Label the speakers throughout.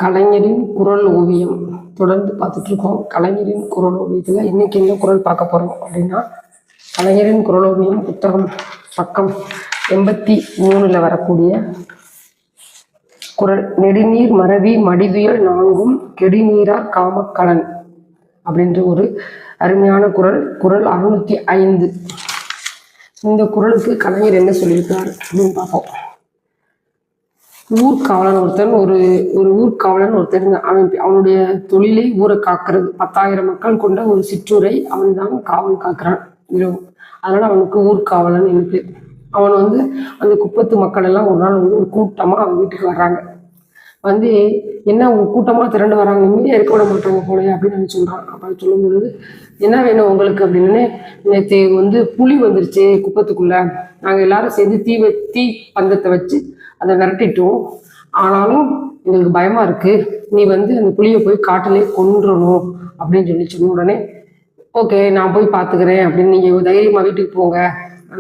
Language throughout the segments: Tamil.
Speaker 1: கலைஞரின் குரல் ஓவியம் தொடர்ந்து பார்த்துட்ருக்கோம். கலைஞரின் குரல் ஓவியத்தில் இன்றைக்கி என்ன குரல் பார்க்க போகிறோம் அப்படின்னா, கலைஞரின் குரல் ஓவியம் புத்தகம் பக்கம் 83 வரக்கூடிய குரல். நெடுநீர் மறவி மடிதுயல் நான்கும் கெடுநீரார் காமக்கலன் அப்படின்ற ஒரு அருமையான குரல். குரல் 605. இந்த குரலுக்கு கலைஞர் என்ன சொல்லியிருக்கார் அப்படின்னு பார்ப்போம். ஊர்காவலன் ஒருத்தன் ஒரு ஊர்காவலன் ஒருத்தர் அவனுடைய தொழிலை ஊரை காக்கிறது. 10,000 மக்கள் கொண்ட ஒரு சிற்றூரை அவன் தான் காவல் காக்கிறான் இரவு. அதனால அவனுக்கு ஊர்காவலன் எனக்கு. அவன் அந்த குப்பத்து மக்கள் எல்லாம் ஒரு நாள் ஒரு கூட்டமா அவன் வீட்டுக்கு வர்றாங்க. என்ன கூட்டமா திரண்டு வராங்க, நிம்மதியா இருக்க விட மாட்டாங்க போல அப்படின்னு அவன் சொல்றான். அப்ப சொல்லும் பொழுது, என்ன வேணும் உங்களுக்கு அப்படின்னு, நேற்று புலி வந்துருச்சு குப்பத்துக்குள்ள, நாங்க எல்லாரும் சேர்ந்து தீ பந்தத்தை வச்சு அதை விரட்டிட்டோம். ஆனாலும் எங்களுக்கு பயமா இருக்கு, நீ அந்த புளியை போய் காட்டிலே கொன்றணும் அப்படின்னு சொன்ன உடனே, ஓகே நான் போய் பார்த்துக்கிறேன் அப்படின்னு, நீங்க தைரியமா வீட்டுக்கு போங்க,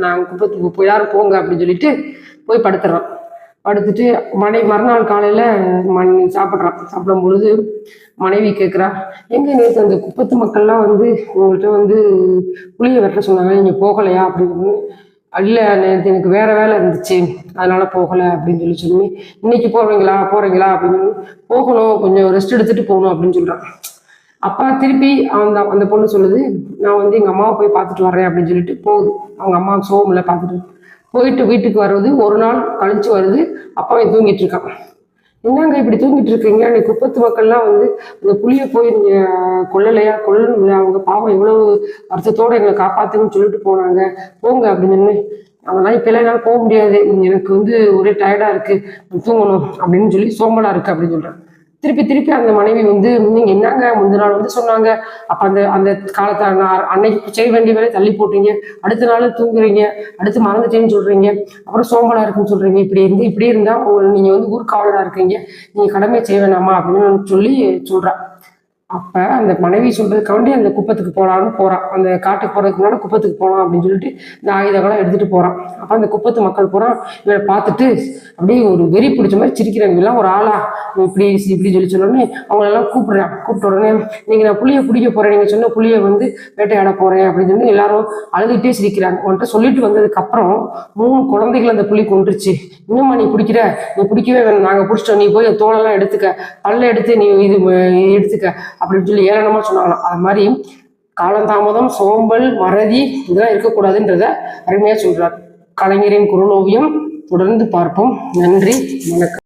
Speaker 1: நான் குப்பத்துக்கு போய் யாரும் போங்க அப்படின்னு சொல்லிட்டு போய் படுத்துறான். படுத்துட்டு மறுநாள் காலையில சாப்பிடும் பொழுது மனைவி கேட்குறா, எங்க நேற்று அந்த குப்பத்து மக்கள்லாம் உங்கள்கிட்ட புளியை வெட்ட சொன்னாங்க, நீங்க போகலையா அப்படின்னு. இல்லை நேற்று எனக்கு வேற வேலை இருந்துச்சு அதனால போகலை அப்படின்னு சொல்லி இன்னைக்கு போறீங்களா அப்படின்னு போகணும், கொஞ்சம் ரெஸ்ட் எடுத்துட்டு போகணும் அப்படின்னு சொல்றான். அப்பா திருப்பி அந்த பொண்ணு சொல்லுது, நான் எங்க அம்மாவை போய் பார்த்துட்டு வரேன் அப்படின்னு சொல்லிட்டு போகுது. அவங்க அம்மா சோமில் பார்த்துட்டு போயிட்டு வீட்டுக்கு வர்றது ஒரு நாள் கழிச்சு வருது. அப்பாவை தூங்கிட்டு இருக்கான். என்னங்க இப்படி தூங்கிட்டு இருக்கீங்க, நீ குப்பத்து மக்கள்லாம் அந்த புளியை போய் நீங்க கொல்லணும், அவங்க பாவம் எவ்வளவு வருத்தத்தோட எங்களை காப்பாத்துன்னு சொல்லிட்டு போனாங்க, போங்க அப்படின்னு. அதெல்லாம் இப்ப எல்லாம் என்னால போக முடியாது, எனக்கு ஒரே டயர்டா இருக்கு, தூங்கணும் அப்படின்னு சொல்லி சோம்பலா இருக்கு அப்படின்னு சொல்றேன். திருப்பி அந்த மனைவி நீங்க என்னங்க முந்தின நாள் சொன்னாங்க, அப்ப அந்த காலத்தை அன்னைக்கு செய்ய வேண்டிய வேலையை தள்ளி போட்டீங்க, அடுத்த நாள் தூங்குறீங்க, அடுத்து மறந்துட்டேன்னு சொல்றீங்க, அப்புறம் சோம்பலா இருக்குன்னு சொல்றீங்க, இப்படி இருந்தா நீங்க ஊர்காவலரா இருக்கீங்க, நீங்க கடமையை செய்ய வேணாமா அப்படின்னு சொல்லி சொல்றா. அப்ப அந்த மனைவி சொல்றதுக்காண்டி அந்த குப்பத்துக்கு போறான். அந்த காட்டுக்கு போறதுக்கு முன்னாடி குப்பத்துக்கு போகலாம் அப்படின்னு சொல்லிட்டு இந்த ஆயுதங்கள்லாம் எடுத்துட்டு போறான். அப்ப அந்த குப்பத்து மக்கள் போறான். இவரை பார்த்துட்டு அப்படியே ஒரு வெறி பிடிச்ச மாதிரி சிரிக்கிறாங்க. எல்லாம் ஒரு ஆளா இப்படி சொல்லி அவங்க எல்லாம் கூப்பிட்ட உடனே, நீங்க நான் புளியை பிடிக்க போறேன், நீங்க சொன்ன புளியை வேட்டையாட போறேன் அப்படின்னு சொல்லி எல்லாரும் அழுதுகிட்டே சிரிக்கிறாங்க. உன்கிட்ட சொல்லிட்டு வந்ததுக்கு அப்புறம் 3 குழந்தைகள் அந்த புளி கொண்டுருச்சு, இன்னும்மா நீ பிடிக்கவே வேணும், நாங்க பிடிச்சிட்டோம், நீ போய் தோலெல்லாம் எடுத்துக்க, பல்ல எடுத்து நீ இது எடுத்துக்க அப்படின்னு சொல்லி ஏளனமா சொன்னாங்களாம். அது மாதிரி காலந்தாமதம், சோம்பல், மறதி இதெல்லாம் இருக்கக்கூடாதுன்றத அருமையா சொல்றார். கலைஞரின் குரல் ஓவியம் தொடர்ந்து பார்ப்போம். நன்றி, வணக்கம்.